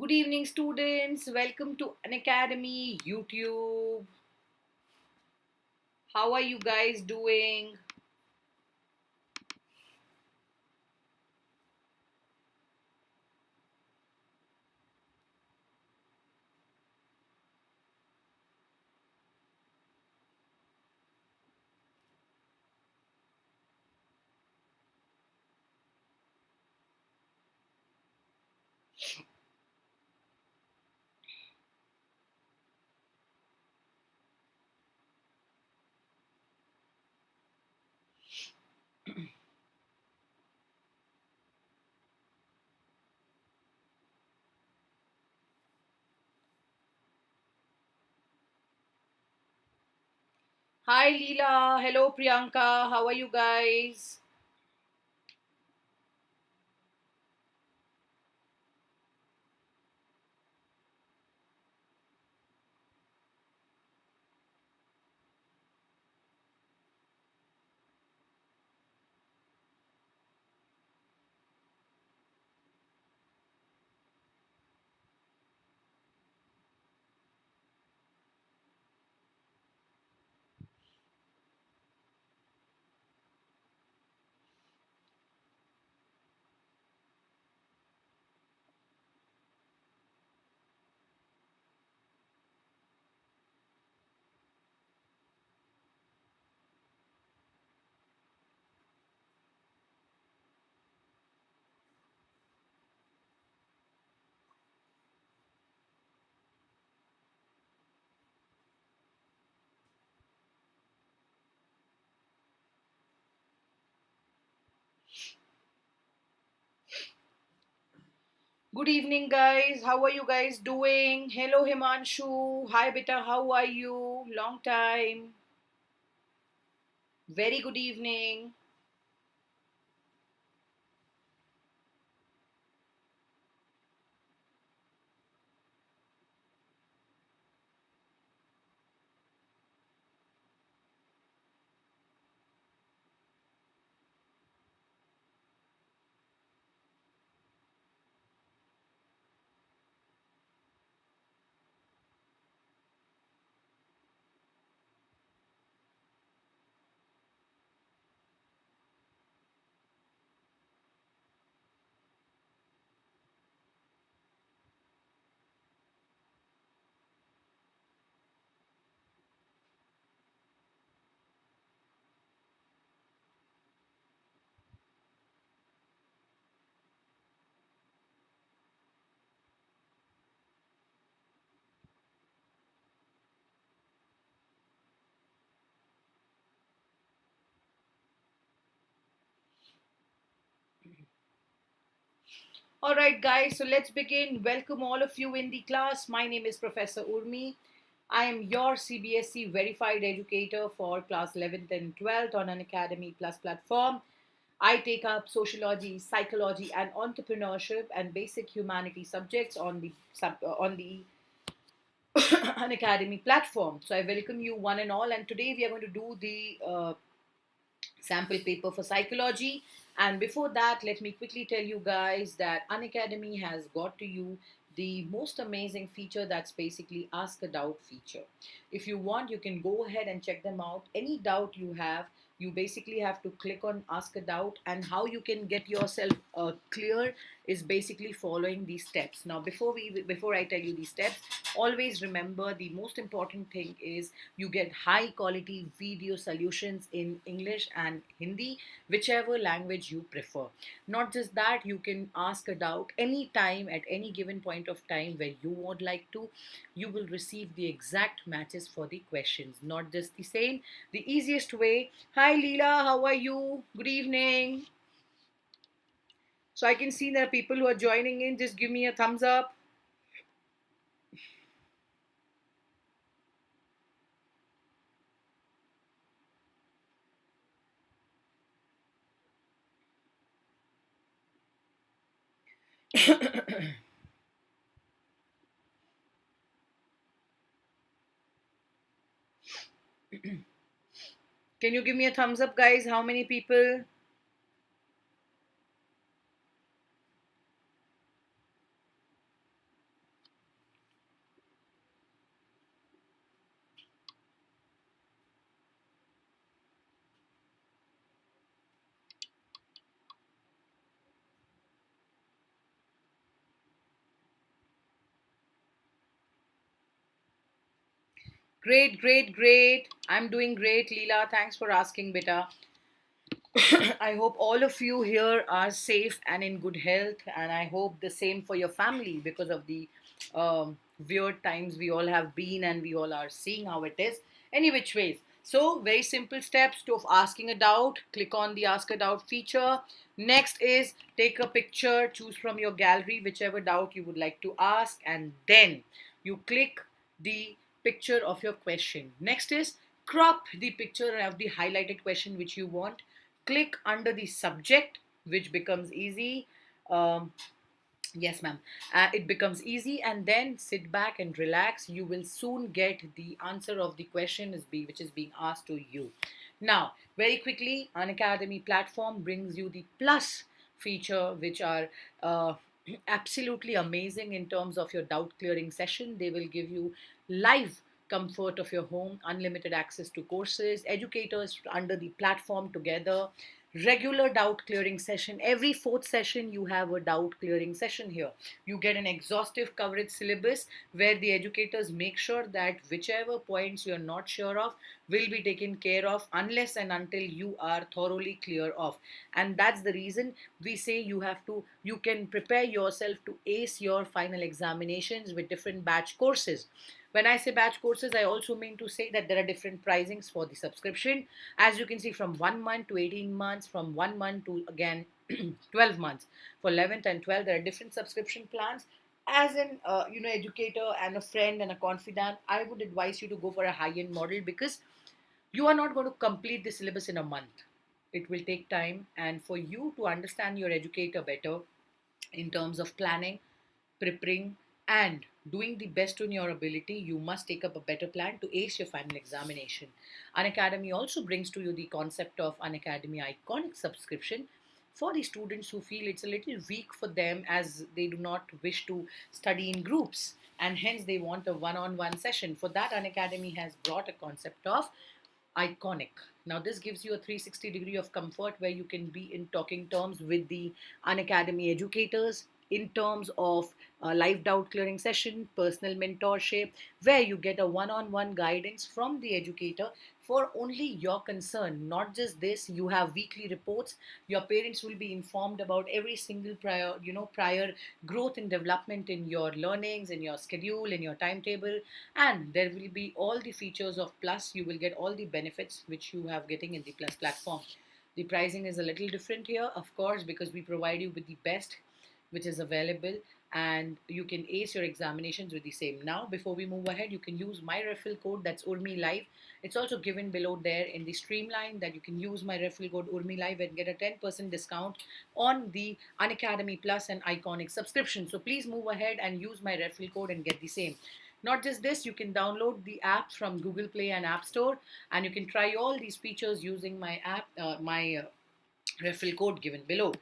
Good evening, students. Welcome to Unacademy YouTube. How are you guys doing? Hi, Leela. Hello, Priyanka. How are you guys? Good evening, guys. How are you guys doing? Hello, Himanshu. Hi, beta. How are you? Long time. Very good evening. All right, guys. So let's begin. Welcome all of you in the class. My name is Professor Urmi. I am your CBSE verified educator for class 11th and 12th on an Academy Plus platform. I take up sociology, psychology, and entrepreneurship and basic humanity subjects on the Unacademy platform. So I welcome you one and all. And today we are going to do the sample paper for psychology. And before that, let me quickly tell you guys that Unacademy has got to you the most amazing feature that's basically Ask a Doubt feature. If you want, you can go ahead and check them out. Any doubt you have, you basically have to click on Ask a Doubt, and how you can get yourself clear is basically following these steps. Now, before I tell you these steps, always remember the most important thing is you get high quality video solutions in English and Hindi, whichever language you prefer. Not just that, you can ask a doubt anytime at any given point of time where you would like to. You will receive the exact matches for the questions, not just the same. The easiest way. Hi, Leela, how are you? Good evening. So I can see there are people who are joining in. Just give me a thumbs up. Can you give me a thumbs up, guys? How many people? Great, great, great. I'm doing great, Leela. Thanks for asking, beta. I hope all of you here are safe and in good health, and I hope the same for your family because of the weird times we all have been and we all are seeing how it is. Any which ways. So, very simple steps to asking a doubt. Click on the Ask a Doubt feature. Next is take a picture, choose from your gallery whichever doubt you would like to ask, and then you click the picture of your question. Next is crop the picture of the highlighted question which you want. Click under the subject, which becomes easy. um, yes ma'am. It becomes easy, and then sit back and relax. You will soon get the answer of the question which is being asked to you. Now, very quickly, Unacademy platform brings you the plus feature, which are uh, absolutely amazing in terms of your doubt clearing session. They will give you live comfort of your home, unlimited access to courses, educators under the platform together, regular doubt clearing session. Every fourth session you have a doubt clearing session here. You get an exhaustive coverage syllabus where the educators make sure that whichever points you're not sure of will be taken care of unless and until you are thoroughly clear of. And that's the reason we say you can prepare yourself to ace your final examinations with different batch courses. When I say batch courses, I also mean to say that there are different pricings for the subscription. As you can see, from 1 month to 18 months, from 1 month to again 12 months. For 11th and 12th, there are different subscription plans. As an educator and a friend and a confidant, I would advise you to go for a high-end model because you are not going to complete the syllabus in a month. It will take time, and for you to understand your educator better in terms of planning, preparing, and doing the best on your ability, you must take up a better plan to ace your final examination. Unacademy also brings to you the concept of Unacademy Iconic subscription for the students who feel it's a little weak for them as they do not wish to study in groups and hence they want a one-on-one session. For that, Unacademy has brought a concept of iconic. Now, this gives you a 360 degree of comfort where you can be in talking terms with the Unacademy educators in terms of live doubt clearing session, personal mentorship, where you get a one on one guidance from the educator for only your concern. Not just this, you have weekly reports. Your parents will be informed about every single prior growth and development in your learnings, in your schedule, in your timetable, and there will be all the features of plus. You will get all the benefits which you have getting in the plus platform. The pricing is a little different here, of course, because we provide you with the best which is available, and you can ace your examinations with the same. Now, before we move ahead, you can use my referral code, that's URMILIVE. It's also given below there in the streamline that you can use my referral code URMILIVE and get a 10% discount on the Unacademy Plus and Iconic subscription. So please move ahead and use my referral code and get the same. Not just this, you can download the app from Google Play and App Store, and you can try all these features using my app, my referral code given below.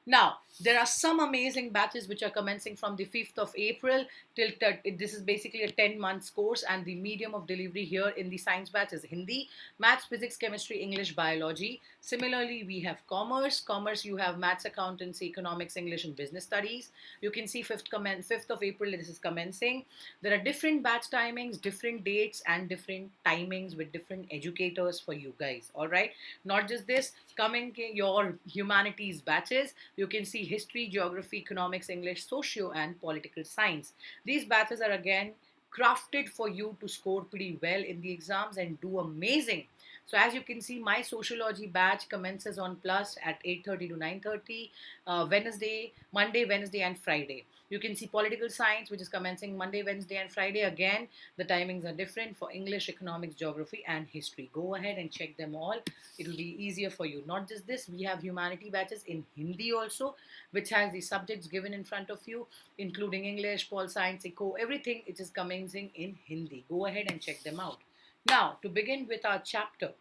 Now, there are some amazing batches which are commencing from the 5th of April till this is basically a 10 months course, and the medium of delivery here in the science batch is Hindi, maths, physics, chemistry, English, biology. Similarly, we have commerce, you have maths, accountancy, economics, English, and business studies. You can see 5th of April this is commencing. There are different batch timings, different dates, and different timings with different educators for you guys. All right. Not just this, coming your humanities batches, you can see history, geography, economics, English, socio, and political science. These batches are again crafted for you to score pretty well in the exams and do amazing. So as you can see, my sociology batch commences on plus at 8:30 to 9:30, Monday, Wednesday, and Friday. You can see political science, which is commencing Monday, Wednesday, and Friday. Again, the timings are different for English, economics, geography, and history. Go ahead and check them all. It will be easier for you. Not just this, we have humanity batches in Hindi also, which has the subjects given in front of you, including English, pol science, eco, everything. It is commencing in Hindi. Go ahead and check them out. Now, to begin with our chapter,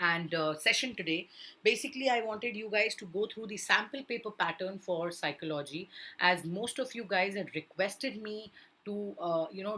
and session today. Basically, I wanted you guys to go through the sample paper pattern for psychology, as most of you guys had requested me to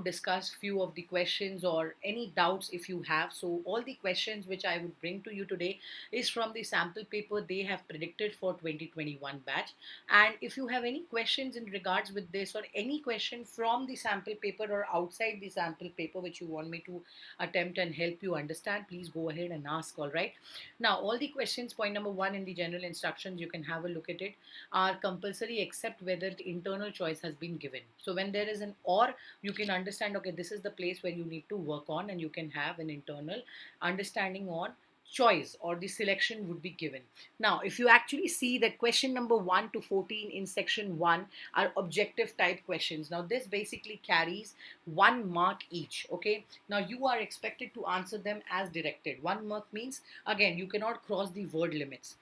discuss few of the questions or any doubts if you have. So all the questions which I would bring to you today is from the sample paper they have predicted for 2021 batch. And if you have any questions in regards with this, or any question from the sample paper or outside the sample paper which you want me to attempt and help you understand, please go ahead and ask. All right, now all the questions, point number one in the general instructions, you can have a look at it, are compulsory except whether the internal choice has been given. So when there is an or, you can understand, okay, this is the place where you need to work on, and you can have an internal understanding on choice, or the selection would be given. Now if you actually see that question number 1 to 14 in section 1 are objective type questions. Now this basically carries 1 mark each. Okay, now you are expected to answer them as directed. 1 mark means, again, you cannot cross the word limits.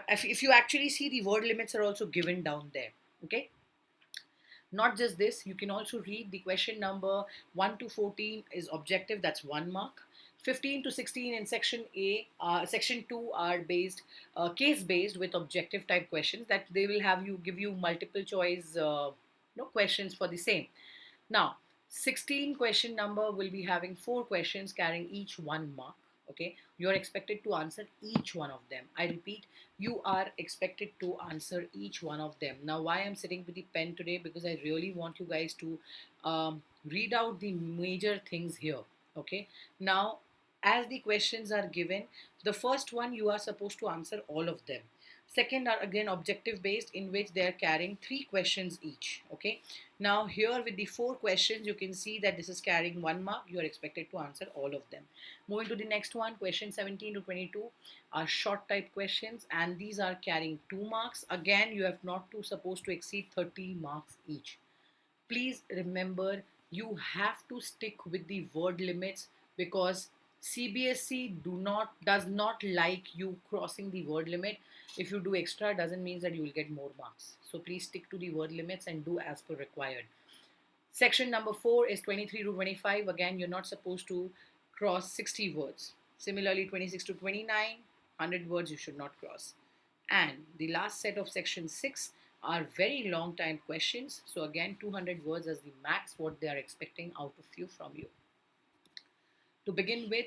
If you actually see, the word limits are also given down there. Okay, not just this, you can also read the question number 1 to 14 is objective, that's 1 mark. 15 to 16 in section A, section 2 are based, case based with objective type questions, that they will have you give you multiple choice questions for the same. Now, 16 question number will be having 4 questions carrying each 1 mark. Okay, you are expected to answer each one of them. I repeat, you are expected to answer each one of them. Now, why I'm sitting with the pen today? Because I really want you guys to read out the major things here. Okay, now, as the questions are given, the first one you are supposed to answer all of them. Second are again objective based, in which they are carrying 3 questions each. Okay, now here with the 4 questions, you can see that this is carrying 1 mark. You are expected to answer all of them. Moving to the next one, question 17 to 22 are short type questions, and these are carrying 2 marks. Again, you have not to supposed to exceed 30 marks each. Please remember, you have to stick with the word limits, because CBSE does not like you crossing the word limit. If you do extra, doesn't mean that you will get more marks. So please stick to the word limits and do as per required. Section number 4 is 23 to 25. Again, you're not supposed to cross 60 words. Similarly, 26 to 29, 100 words you should not cross. And the last set of section 6 are very long time questions. So again, 200 words as the max what they are expecting out of you from you. To begin with,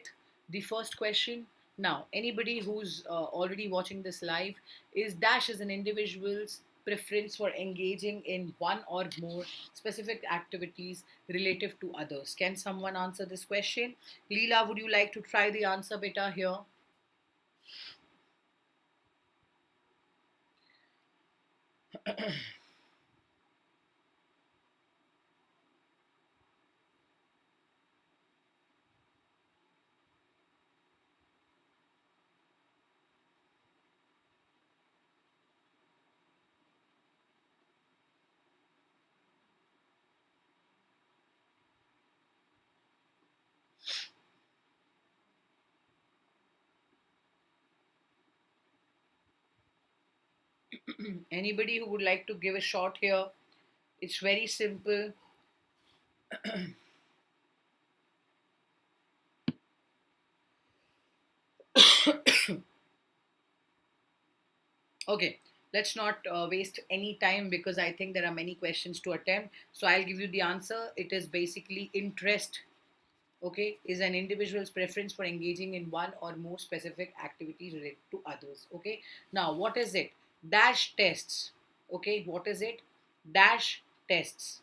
the first question. Now, anybody who's already watching this live, is dash as an individual's preference for engaging in one or more specific activities relative to others? Can someone answer this question? Leela, would you like to try the answer beta here? Anybody who would like to give a shot here? It's very simple. Okay, let's not waste any time, because I think there are many questions to attempt. So I'll give you the answer. It is basically interest. Okay, is an individual's preference for engaging in one or more specific activities related to others. Okay, now what is it? Dash tests. Okay, what is it? Dash tests.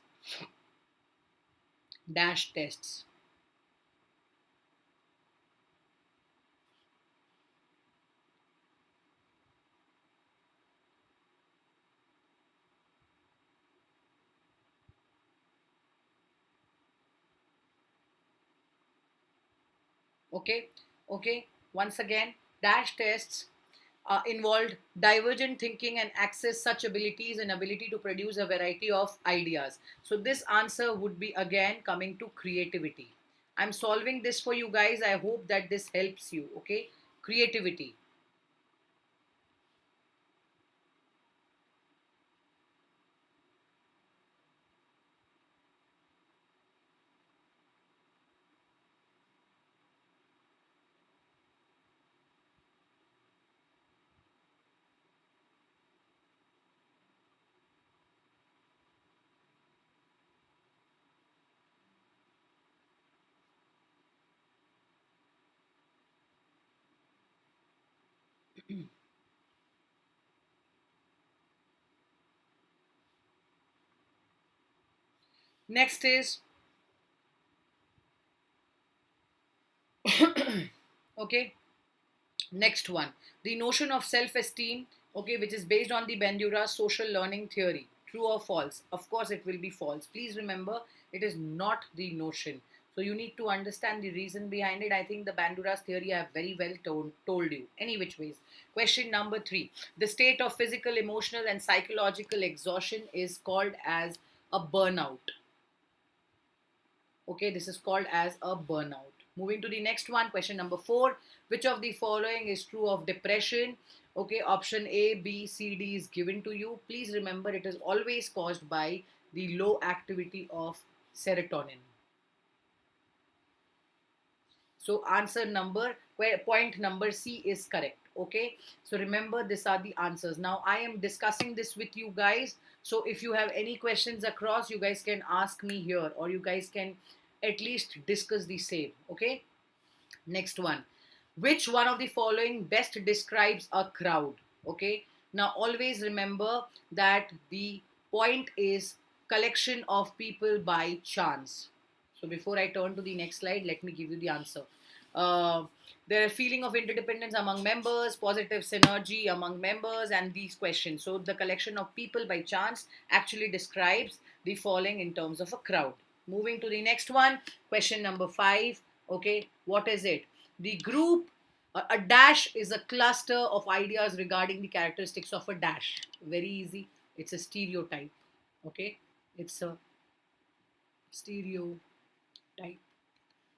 Dash tests. Okay, okay, once again, dash tests involved divergent thinking and access such abilities and ability to produce a variety of ideas. So this answer would be again coming to creativity. I'm solving this for you guys. I hope that this helps you. Okay, creativity. Next is, okay, next one, the notion of self-esteem, okay, which is based on the Bandura's social learning theory. True or false? Of course, it will be false. Please remember, it is not the notion. So you need to understand the reason behind it. I think the Bandura's theory I have very well told you. Any which ways. Question number 3. The state of physical, emotional, and psychological exhaustion is called as a burnout. Okay, this is called as a burnout. Moving to the next one, question number 4. Which of the following is true of depression? Okay, option A, B, C, D is given to you. Please remember, it is always caused by the low activity of serotonin. So answer number, point number C is correct. Okay, so remember, these are the answers. Now I am discussing this with you guys, so if you have any questions across, you guys can ask me here, or you guys can at least discuss the same. Okay, next one. Which one of the following best describes a crowd? Okay, now always remember that the point is collection of people by chance. So before I turn to the next slide, let me give you the answer. uh, there are feeling of interdependence among members, positive synergy among members, and these questions. So the collection of people by chance actually describes the following in terms of a crowd. Moving to the next one, question number 5. Okay, what is it? The group, a dash is a cluster of ideas regarding the characteristics of a dash. Very easy. It's a stereotype. Okay, it's a stereotype.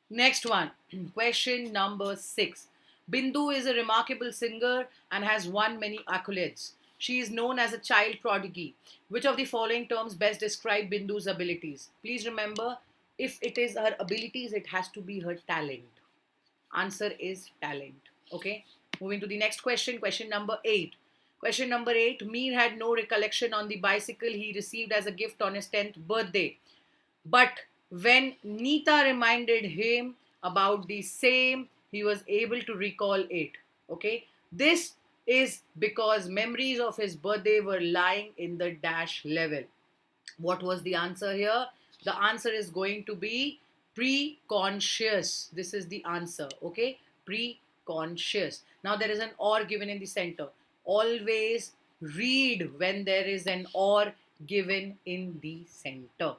Next one, question number 6. Bindu is a remarkable singer and has won many accolades. She is known as a child prodigy. Which of the following terms best describe Bindu's abilities? Please remember, if it is her abilities, it has to be her talent. Answer is talent. Okay. Moving to the next question, question number 8. Question number 8. Mir had no recollection on the bicycle he received as a gift on his 10th birthday. But when Nita reminded him about the same, he was able to recall it. Okay. This is because memories of his birthday were lying in the dash level. What was the answer here? The answer is going to be pre-conscious. This is the answer. Okay. Pre-conscious. Now there is an or given in the center. Always read when there is an or given in the center.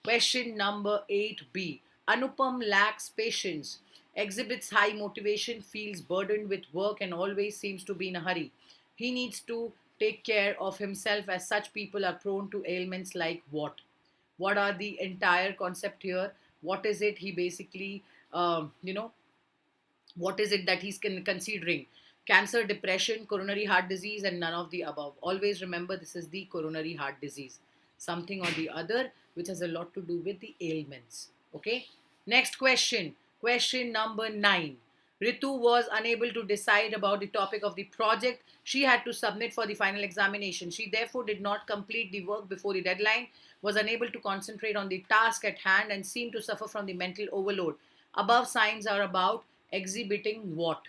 Question number 8b. Anupam lacks patience, exhibits high motivation, feels burdened with work, and always seems to be in a hurry. He needs to take care of himself, as such people are prone to ailments like what? What are the entire concept here? What is it he basically, what is it that he's considering? Cancer, depression, coronary heart disease, and none of the above. Always remember, this is the coronary heart disease. Something or the other, which has a lot to do with the ailments. Okay. Next question. Question number 9. Ritu was unable to decide about the topic of the project she had to submit for the final examination. She therefore did not complete the work before the deadline, was unable to concentrate on the task at hand, and seemed to suffer from the mental overload. Above signs are about exhibiting what?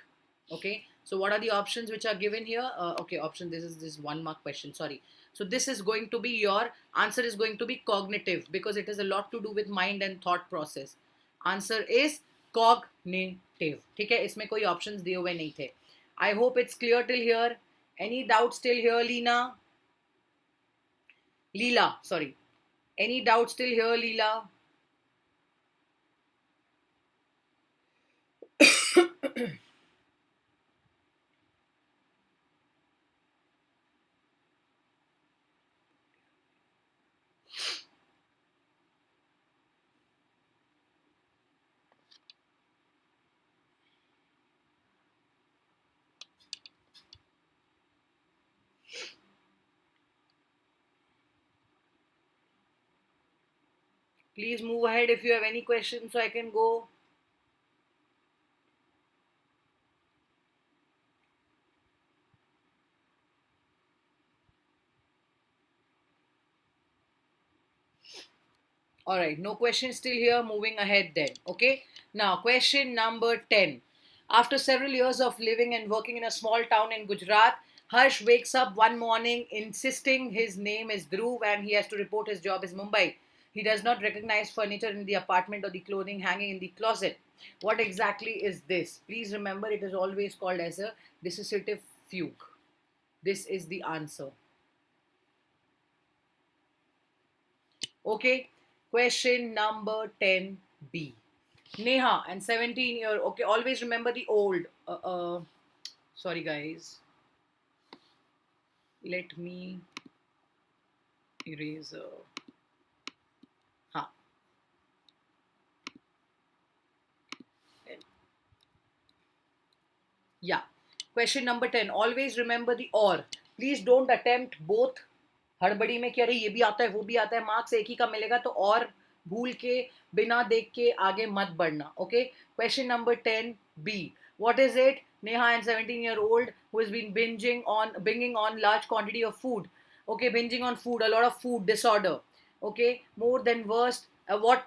Okay, so what are the options which are given here? Okay, option, this is this 1 mark question, sorry. So this is going to be, your answer is going to be cognitive, because it has a lot to do with mind and thought process. Answer is cognitive. ठीक है, इसमें कोई options दिए हुए नहीं थे. I hope it's clear till here. Any doubts till here, Leela, sorry. Any doubts till here, Leela? Please move ahead if you have any questions so I can go. All right, no questions still here. Moving ahead then. Okay. Now, question number 10. After several years of living and working in a small town in Gujarat, Harsh wakes up one morning insisting his name is Dhruv and he has to report his job is Mumbai. He does not recognize furniture in the apartment or the clothing hanging in the closet. What exactly is this? Please remember it is always called as a dissociative fugue. This is the answer. Okay, question number 10B. Neha and 17-year. Okay, always remember the old. Sorry, guys. Let me erase. Huh. Yeah. Question number 10. Always remember the or. Please don't attempt both. हड़बड़ी में कि अरे ये भी आता है वो भी आता है मार्क्स एक ही का मिलेगा तो और भूल के बिना देख के आगे मत बढ़ना okay question number 10B what is it Neha and 17-year-old who has been binging on large quantity of food okay binging on food a lot of food disorder okay more than worst what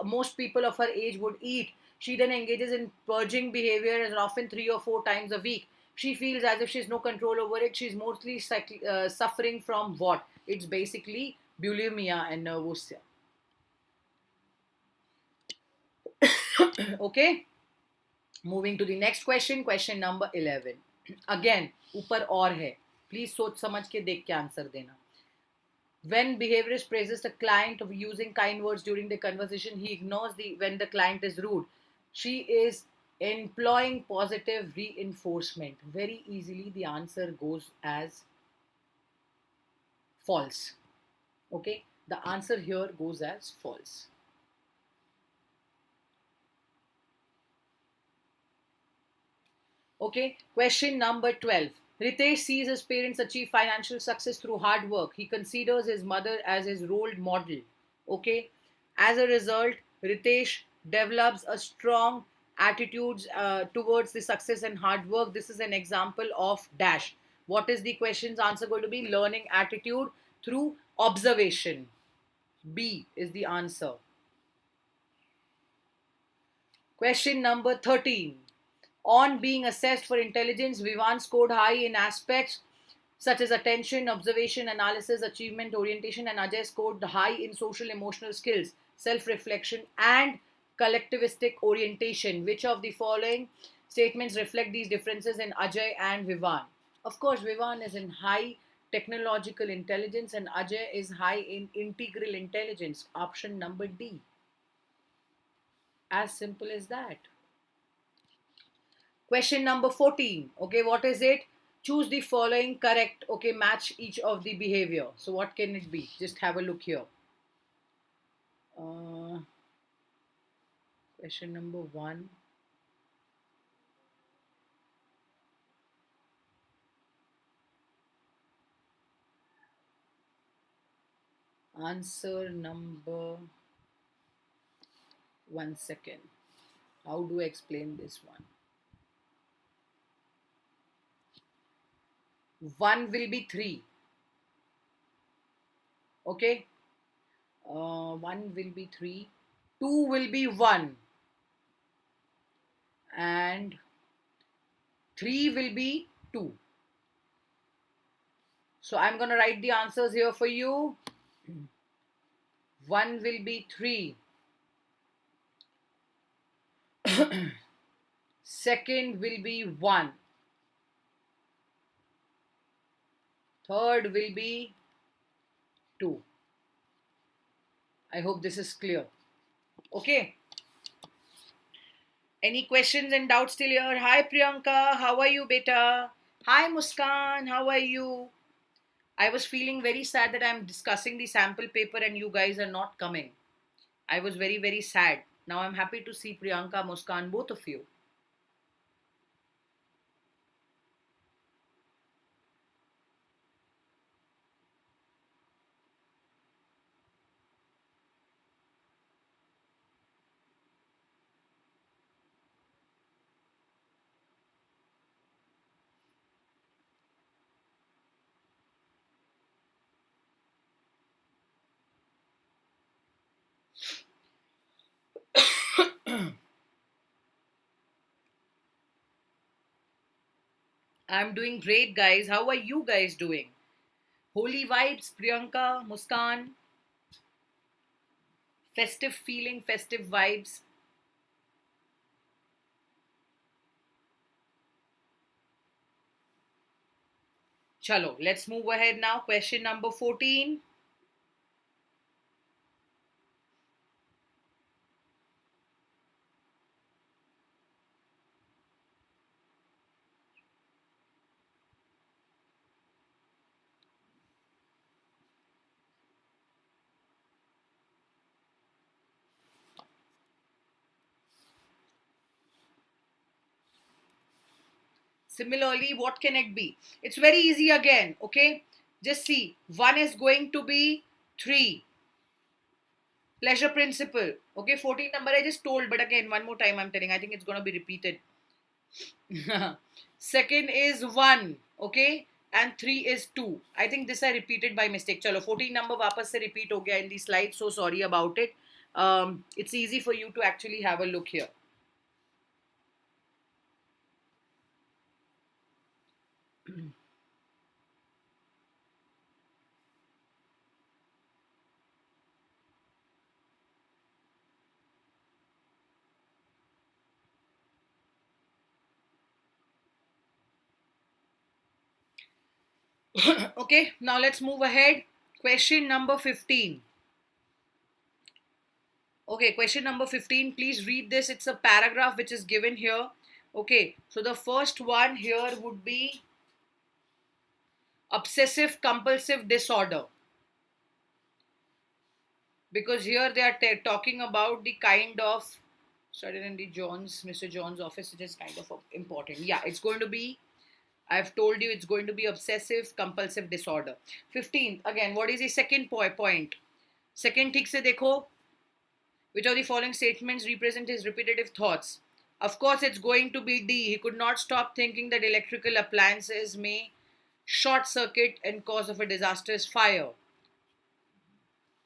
most people of her age would eat she then engages in purging behavior and often 3 or 4 times a week she feels as if she has no control over it she's mostly suffering from what it's basically bulimia and nervosia. Okay, moving to the next question, question number 11. Again, ऊपर और है. Please सोच समझ के देख के answer देना. When behaviorist praises the client of using kind words during the conversation, he ignores the when the client is rude. She is employing positive reinforcement. Very easily, the answer goes as false. Okay, the answer here goes as false. Okay, question number 12. Ritesh sees his parents achieve financial success through hard work. He considers his mother as his role model. Okay, as a result, Ritesh develops a strong attitude towards the success and hard work. This is an example of dash. What is the question's answer going to be? Learning attitude through observation. B is the answer. Question number 13. On being assessed for intelligence, Vivan scored high in aspects such as attention, observation, analysis, achievement, orientation, and Ajay scored high in social emotional skills, self reflection, and collectivistic orientation. Which of the following statements reflect these differences in Ajay and Vivan? Of course, Vivan is in high technological intelligence and Ajay is high in integral intelligence. Option number D. As simple as that. Question number 14. Okay, what is it? Choose the following correct. Okay, match each of the behavior. So, what can it be? Just have a look here. Uh, question number 1. Answer number 1 second. How do I explain this one? 1 will be 3. Okay. 1 will be 3. 2 will be 1. And 3 will be 2. So I'm going to write the answers here for you. 1 will be 3. Second will be 1. Third will be 2. I hope this is clear. Okay. Any questions and doubts still here? Hi Priyanka, how are you beta? Hi Muskan, how are you? I was feeling very sad that I'm discussing the sample paper and you guys are not coming. I was very, very sad. Now I'm happy to see Priyanka, Muskan, both of you. I'm doing great, guys. How are you guys doing? Holy vibes, Priyanka, Muskan, festive feeling, festive vibes. Chalo, let's move ahead now. Question number 14. Similarly, what can it be? It's very easy again, okay? Just see. 1 is going to be 3. Pleasure principle. Okay, 14 number I just told, but again, one more time I'm telling. I think it's going to be repeated. Second is 1, okay? And 3 is 2. I think this I repeated by mistake. Chalo, 14 number वापस से repeat हो गया in the slide. So sorry about it. It's easy for you to actually have a look here. Okay, now let's move ahead. Question number 15. Okay, question number 15. Please read this. It's a paragraph which is given here. Okay, so the first one here would be obsessive compulsive disorder. Because here they are talking about the kind of studied in the Mr. John's office, which is kind of important. Yeah, it's going to be, I've told you, it's going to be obsessive compulsive disorder. 15th, again, what is the second point? Second, ठीक से देखो, which of the following statements represent his repetitive thoughts? Of course, it's going to be D. He could not stop thinking that electrical appliances may short circuit and cause of a disastrous fire.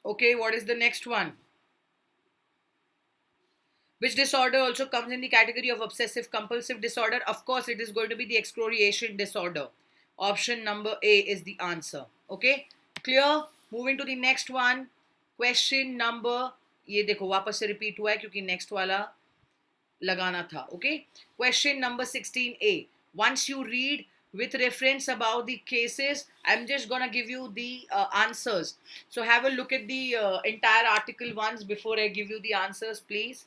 Okay, what is the next one? Which disorder also comes in the category of obsessive compulsive disorder? Of course, it is going to be the excoriation disorder. Option number A is the answer. Okay, clear? Moving to the next one. Question number, ये देखो वापस से repeat हुआ है क्योंकि next वाला लगाना था. Okay, question number 16A. Once you read with reference about the cases, I'm just gonna give you the answers. So have a look at the entire article once before I give you the answers, please.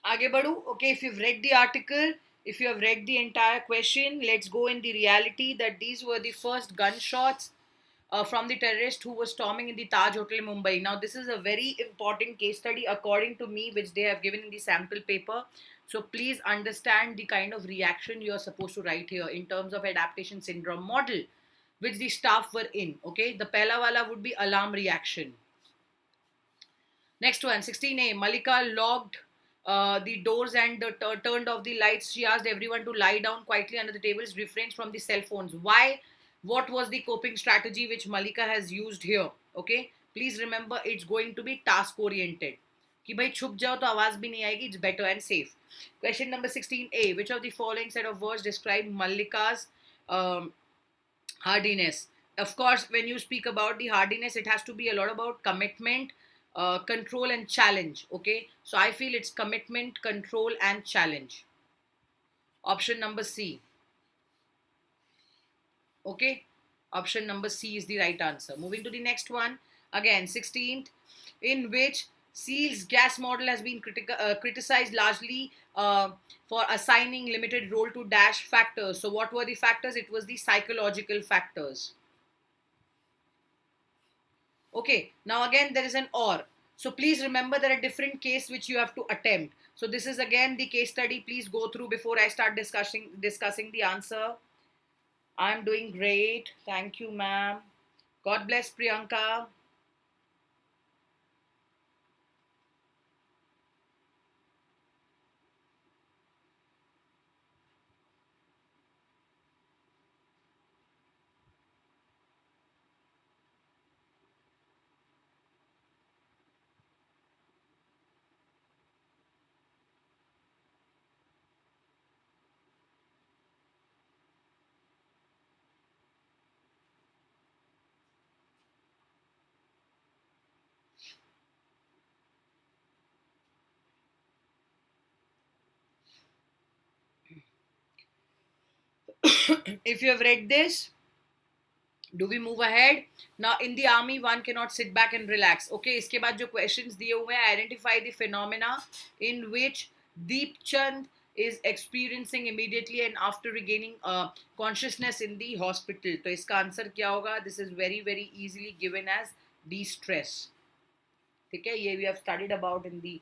आगे बढ़ू. Okay, if you've read the article, if you have read the entire question, let's go in the reality that these were the first gunshots from the terrorist who was storming in the Taj Hotel, Mumbai. Now, this is a very important case study, according to me, which they have given in the sample paper. So, please understand the kind of reaction you are supposed to write here in terms of adaptation syndrome model, which the staff were in. Okay, the pehla wala would be alarm reaction. Next one, 16A. Malika locked the doors and turned off the lights. She asked everyone to lie down quietly under the tables, refrains from the cell phones. Why? what was the coping strategy which Malika has used here? Okay, please remember it's going to be task oriented. कि भाई छुप जाओ तो आवाज भी नहीं आएगी. It's better and safe. Question number 16A. Which of the following set of words describe Malika's um, hardiness? Of course, when you speak about the hardiness, it has to be a lot about commitment, control, and challenge. Okay, so I feel it's commitment, control, and challenge. Option number C. Okay, option number C is the right answer. Moving to the next one. Again, 16th, in which Seal's gas model has been criticized largely for assigning limited role to dash factors. So, what were the factors? It was the psychological factors. Okay, now again there is an or. So please remember there are different cases which you have to attempt. So this is again the case study. Please go through before I start discussing the answer. I'm doing great. Thank you, ma'am. God bless Priyanka. If you have read this, do we move ahead? Now in the army one cannot sit back and relax. Okay, इसके बाद जो questions दिए हुए हैं, identify the phenomena in which Deep Chand is experiencing immediately and after regaining consciousness in the hospital. तो इसका answer क्या होगा? This is very very easily given as de-stress. ठीक है, ये we have studied about in the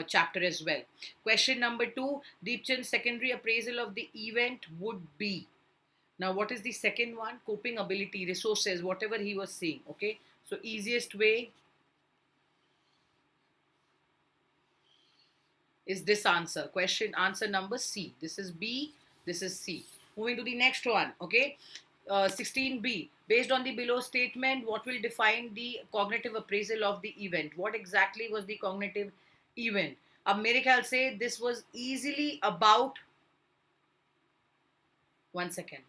chapter as well. Question number 2, Deep Chand's secondary appraisal of the event would be. Now, what is the second one? Coping ability, resources, whatever he was saying. Okay. So, easiest way is this answer. Answer number C. This is B. This is C. Moving to the next one. Okay. 16B. Based on the below statement, what will define the cognitive appraisal of the event? What exactly was the cognitive event? अब मेरे ख्याल से this was easily about. One second.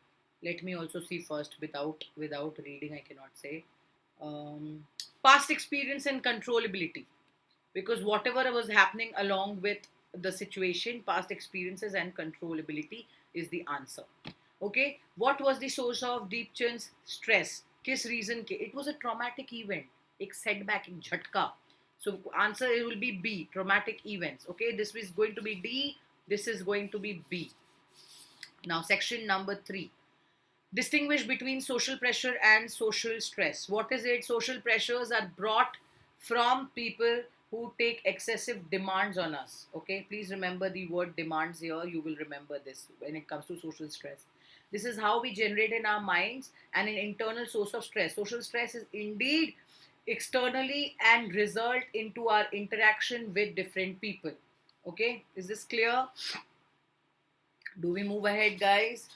Let me also see first. Without reading I cannot say. Past experience and controllability, because whatever was happening along with the situation, past experiences and controllability is the answer. Okay, what was the source of Deep Chand's stress? किस reason के? It was a traumatic event, एक setback, एक झटका. So answer will be B, traumatic events. Okay, this is going to be D, this is going to be B. Now section number 3, distinguish between social pressure and social stress. What is it? Social pressures are brought from people who take excessive demands on us. Okay, please remember the word demands here. You will remember this when it comes to social stress. This is how we generate in our minds and an internal source of stress. Social stress is indeed externally and result into our interaction with different people. Okay, is this clear? Do we move ahead, guys?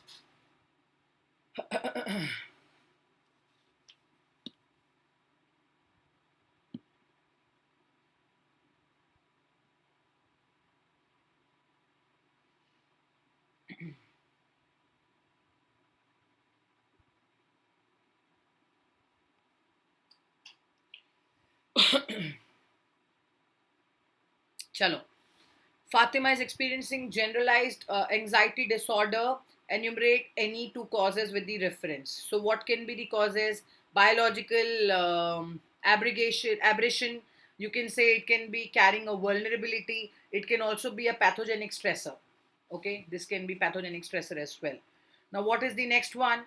Chalo. Fatima is experiencing generalized anxiety disorder. Enumerate any two causes with the reference. So, what can be the causes? Biological aberration. You can say it can be carrying a vulnerability. It can also be a pathogenic stressor. Okay, this can be pathogenic stressor as well. Now, what is the next one?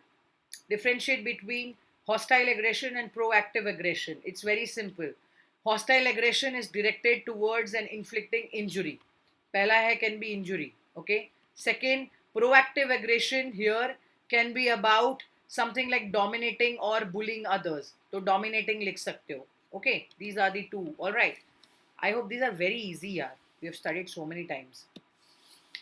Differentiate between hostile aggression and proactive aggression. It's very simple. Hostile aggression is directed towards and inflicting injury. Pehla hai can be injury. Okay. Second, proactive aggression here can be about something like dominating or bullying others. So dominating likh sakte ho. Okay. These are the two. All right. I hope these are very easy. Yaar. We have studied so many times.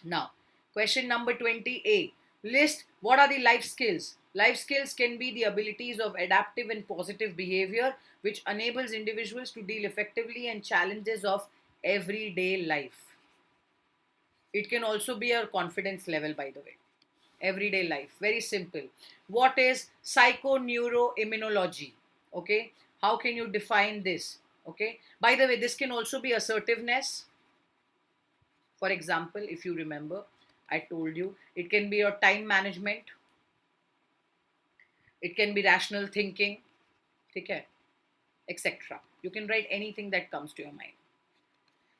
Now, question number 20A. List what are the life skills. Life skills can be the abilities of adaptive and positive behavior which enables individuals to deal effectively and challenges of everyday life. It can also be your confidence level, by the way. Everyday life, very simple. What is psychoneuroimmunology? Okay, how can you define this? Okay, by the way, this can also be assertiveness. For example, if you remember, I told you it can be your time management, it can be rational thinking, okay, etc. You can write anything that comes to your mind.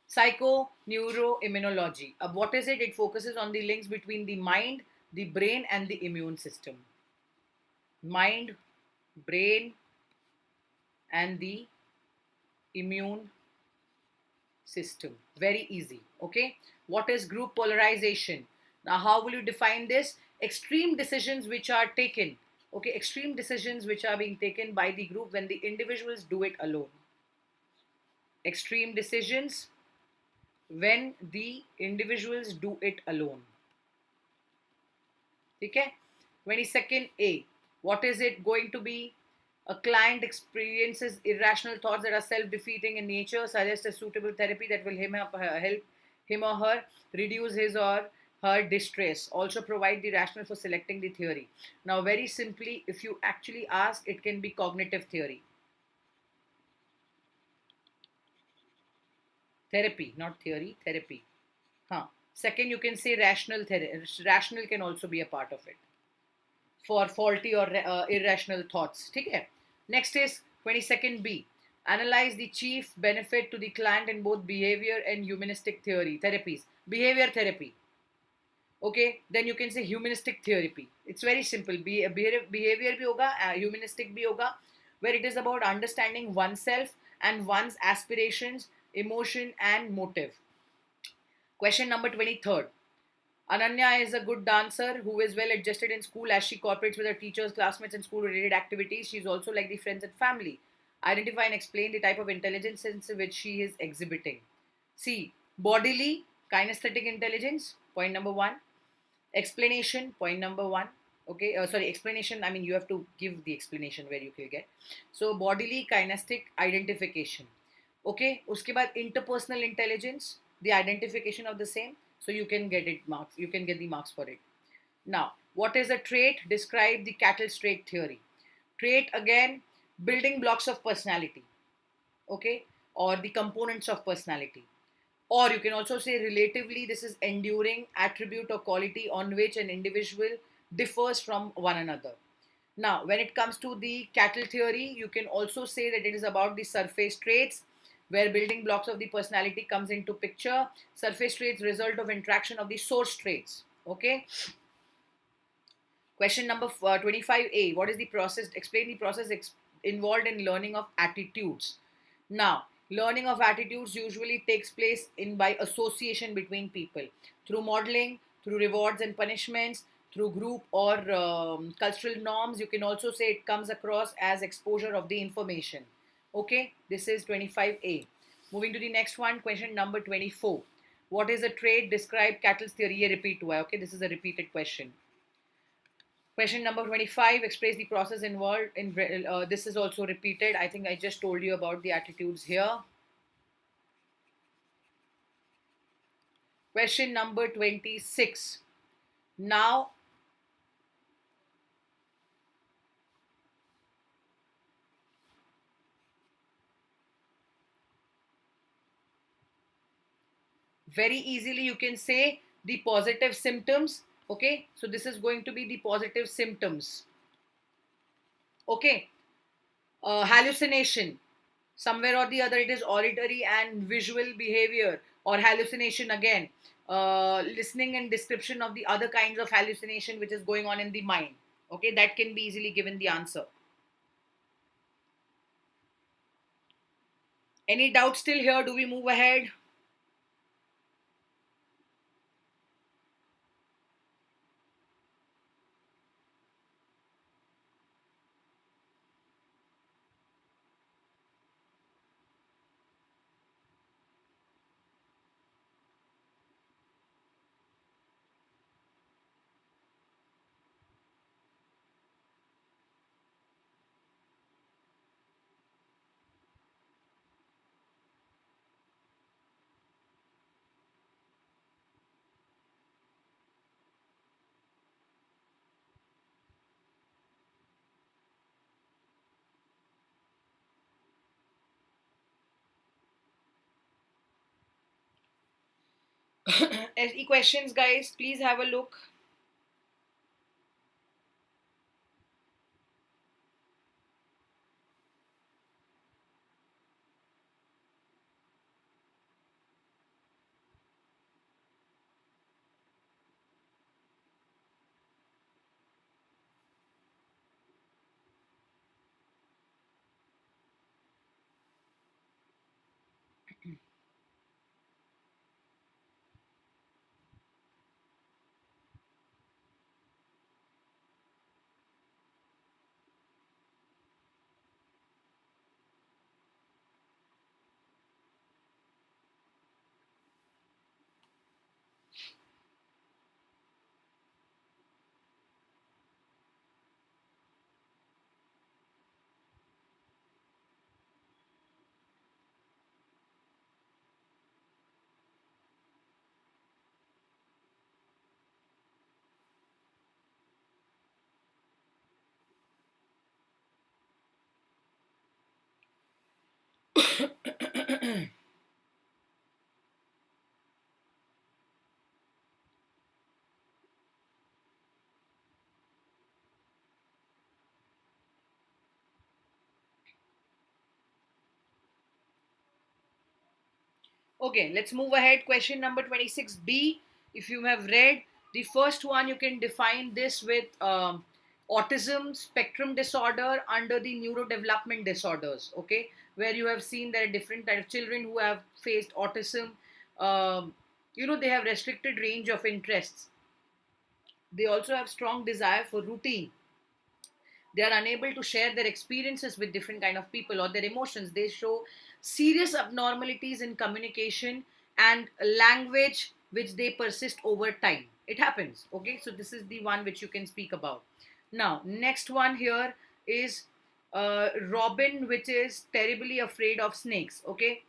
Psychoneuroimmunology. What is it? It focuses on the links between the mind, the brain, and the immune system. Mind, brain, and the immune system. Very easy. Okay. What is group polarization? Now, how will you define this? Extreme decisions which are taken. Okay. Extreme decisions which are being taken by the group when the individuals do it alone. Extreme decisions when the individuals do it alone. Okay. 22nd A. What is it going to be? A client experiences irrational thoughts that are self-defeating in nature, suggest a suitable therapy that will help him or her reduce his or her distress. Also provide the rationale for selecting the theory. Now, very simply, if you actually ask, it can be cognitive theory. Therapy, not theory, therapy. Huh. Second, you can say rational therapy. Rational can also be a part of it for faulty or irrational thoughts. Okay. Next is 22nd B. Analyze the chief benefit to the client in both behavior and humanistic theory therapies. Behavior therapy. Okay. Then you can say humanistic therapy. It's very simple. Behavior bhi hoga, humanistic bhi hoga, where it is about understanding oneself and one's aspirations, emotion, and motive. Question number 23rd. Ananya is a good dancer who is well adjusted in school as she cooperates with her teachers, classmates, and school related activities. She is also like the friends and family. Identify and explain the type of intelligence which she is exhibiting. See, bodily, kinesthetic intelligence, point number one. Explanation, point number one. Okay, sorry, explanation. I mean, you have to give the explanation where you can get. So, bodily, kinesthetic identification. Okay, uske baad interpersonal intelligence, the identification of the same, so you can get it marks, you can get the marks for it. Now, what is a trait? Describe the cattle trait theory. Trait, again, building blocks of personality, okay, or the components of personality. Or you can also say relatively, this is enduring attribute or quality on which an individual differs from one another. Now, when it comes to the cattle theory, you can also say that it is about the surface traits, where building blocks of the personality comes into picture. Surface traits result of interaction of the source traits. Okay. Question number 25A. What is the process? Explain the process involved in learning of attitudes. Now, learning of attitudes usually takes place in by association between people through modeling, through rewards and punishments, through group or cultural norms. You can also say it comes across as exposure of the information. Okay, this is 25A. Moving to the next one, question number 24. What is a trait? Describe Cattle's theory. ये repeat हुआ है. Okay, this is a repeated question. Question number 25, express the process involved in, this is also repeated. I think I just told you about the attitudes here. Question number 26. Now, very easily you can say the positive symptoms. Okay, so this is going to be the positive symptoms. Okay, hallucination. Somewhere or the other, it is auditory and visual behavior, or hallucination again. Listening and description of the other kinds of hallucination which is going on in the mind. Okay, that can be easily given the answer. Any doubt still here? Do we move ahead? Any questions, guys? Please have a look. Okay, let's move ahead. Question number 26B. If you have read the first one, you can define this with autism spectrum disorder under the neurodevelopment disorders. Okay, where you have seen there are different types of children who have faced autism. They have restricted range of interests. They also have strong desire for routine. They are unable to share their experiences with different kind of people or their emotions. They show serious abnormalities in communication and language which they persist over time. It happens. Okay, so this is the one which you can speak about. Now next one here is Robin, which is terribly afraid of snakes. Okay,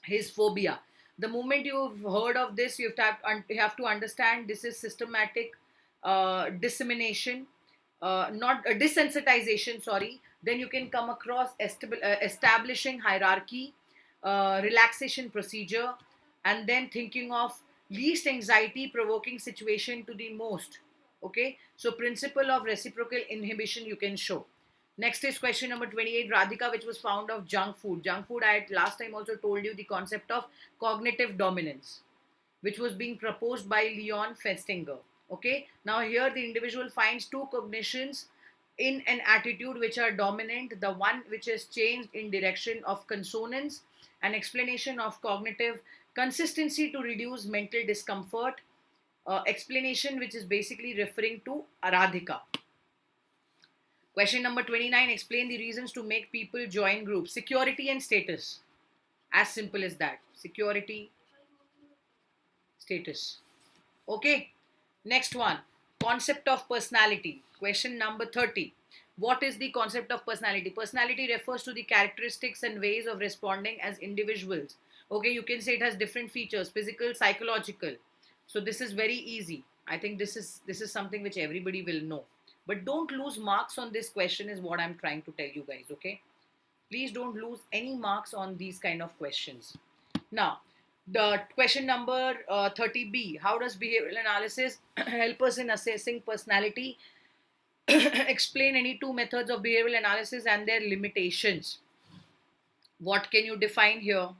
his phobia. The moment you've heard of this, you have to understand this is systematic dissemination, not desensitization, sorry. Then you can come across establishing hierarchy, relaxation procedure, and then thinking of least anxiety provoking situation to the most. Okay, so principle of reciprocal inhibition you can show. Next is question number 28, Radhika, which was found of junk food. Junk food, I had last time also told you the concept of cognitive dominance, which was being proposed by Leon Festinger. Okay, now here the individual finds two cognitions in an attitude which are dominant, the one which is changed in direction of consonance, an explanation of cognitive consistency to reduce mental discomfort, explanation which is basically referring to Aradhika. Question number 29, explain the reasons to make people join groups. Security and status. As simple as that. Security, status. Okay. Next one, concept of personality. Question number 30. What is the concept of personality? Personality refers to the characteristics and ways of responding as individuals. Okay, you can say it has different features, physical, psychological. So this is very easy. I think this is something which everybody will know. But don't lose marks on this question is what I'm trying to tell you guys, okay? Please don't lose any marks on these kind of questions. Now, the question number 30B, how does behavioral analysis help us in assessing personality? Explain any two methods of behavioral analysis and their limitations. What can you define here?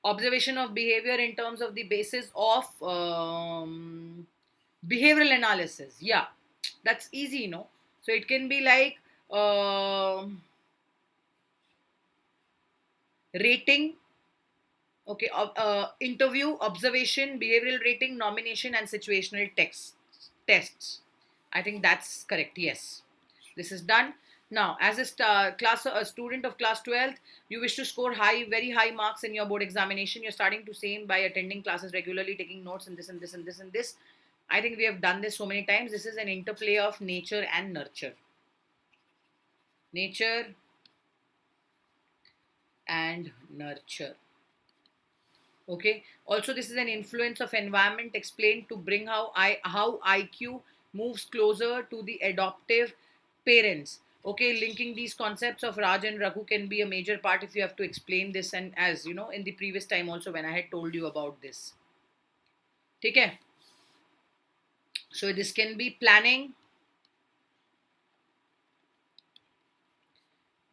Observation of behavior in terms of the basis of behavioral analysis. Yeah, that's easy, So it can be like rating. Okay, interview, observation, behavioral rating, nomination, and situational tests. I think that's correct. Yes, this is done. Now, as a student of class 12th, you wish to score high, very high marks in your board examination. You're starting to same by attending classes regularly, taking notes, and this and this and this and this. I think we have done this so many times. This is an interplay of nature and nurture. Nature and nurture. Okay, also this is an influence of environment explained to bring how IQ moves closer to the adoptive parents. Okay, linking these concepts of Raj and Raghu can be a major part if you have to explain this, and as you know, in the previous time also when I had told you about this. Okay, so this can be planning,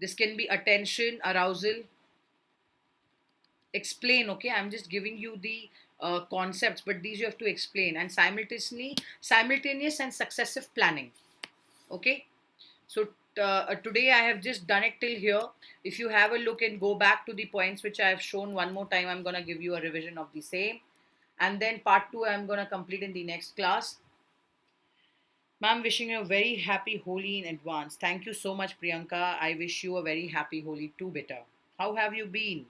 this can be attention, arousal, explain. Okay, I'm just giving you the concepts, but these you have to explain, and simultaneous and successive planning. Okay, so today I have just done it till here. If you have a look and go back to the points which I have shown one more time, I'm going to give you a revision of the same, and then part 2 I'm going to complete in the next class. Ma'am, wishing you a very happy Holi in advance. Thank you so much, Priyanka. I wish you a very happy Holi too, better. How have you been?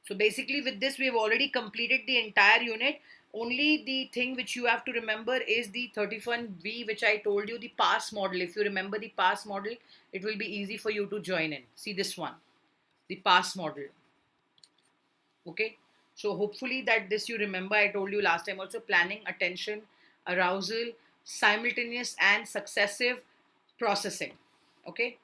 So basically, with this, we've already completed the entire unit. Only the thing which you have to remember is the 31V, which I told you, the pass model. If you remember the pass model, it will be easy for you to join in. See this one, the pass model. Okay. So hopefully that this you remember. I told you last time also, planning, attention, arousal, simultaneous and successive processing. Okay.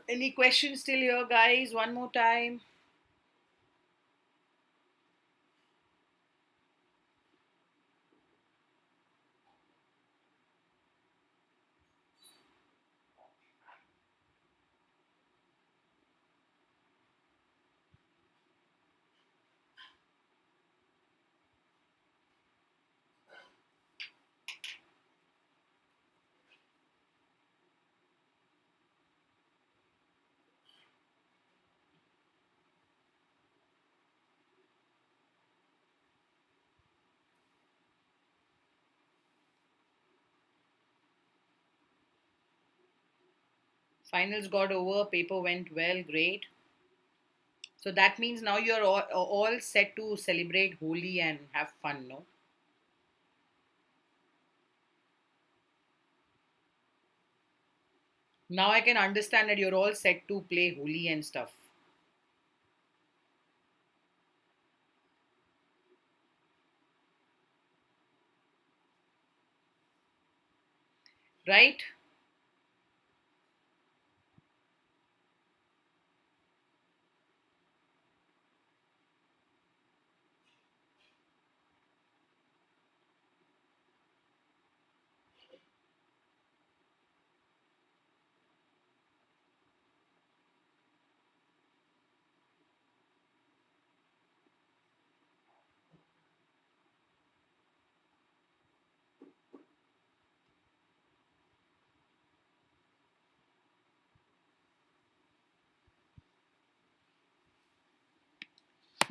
Any questions still here, guys? One more time. Finals got over, paper went well, great. So that means now you're all set to celebrate Holi and have fun, no? Now I can understand that you're all set to play Holi and stuff, right?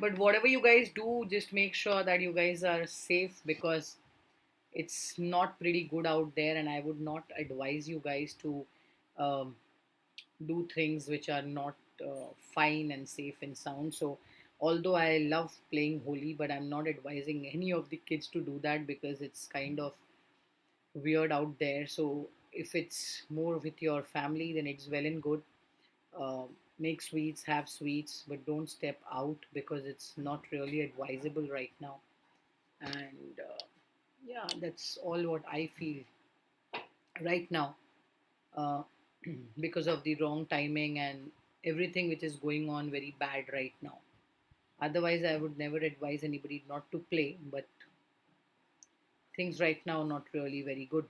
But whatever you guys do, just make sure that you guys are safe because it's not pretty good out there, and I would not advise you guys to um, do things which are not fine and safe and sound. So, although I love playing Holi, but I'm not advising any of the kids to do that because it's kind of weird out there. So, if it's more with your family, then it's well and good. Uh, Make sweets, have sweets, but don't step out because it's not really advisable right now. And yeah, that's all what I feel right now, uh, because of the wrong timing and everything which is going on very bad right now. Otherwise, I would never advise anybody not to play, but things right now not really very good.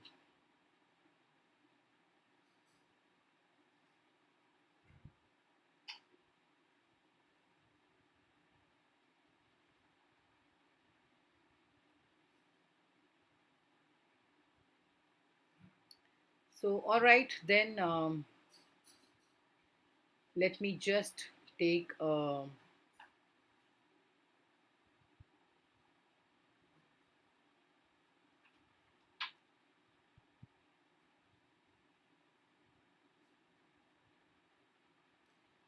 So, all right, then let me just take.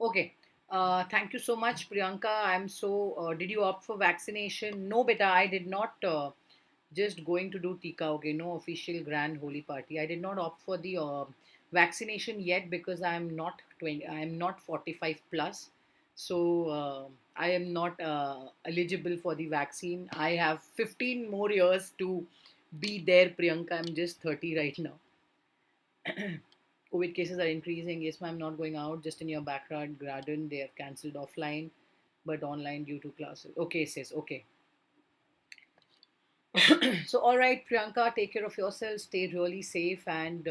Okay. Thank you so much, Priyanka. I'm so. Did you opt for vaccination? No, beta. I did not. Just going to do Tika. Okay, no official grand holy party. I did not opt for the vaccination yet because I'm not 20. I'm not 45 plus, so I am not eligible for the vaccine. I have 15 more years to be there, Priyanka. I'm just 30 right now. COVID cases are increasing. Yes, ma'am, not going out. Just in your backyard garden. They have cancelled offline, but online due to classes. Okay, sis. Okay. So, all right, Priyanka, take care of yourself. Stay really safe and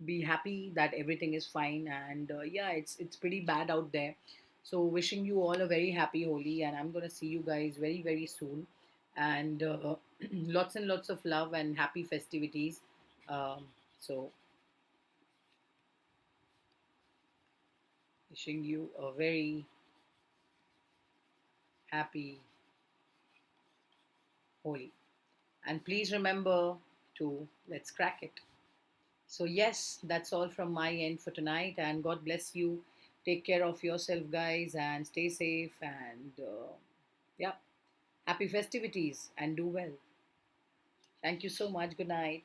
be happy that everything is fine. And yeah, it's pretty bad out there. So, wishing you all a very happy Holi, and I'm gonna see you guys very very soon. And lots and lots of love and happy festivities. So, wishing you a very happy Holi. And please remember to let's crack it. So, yes, that's all from my end for tonight. And God bless you. Take care of yourself, guys, and stay safe. And yeah, happy festivities and do well. Thank you so much. Good night.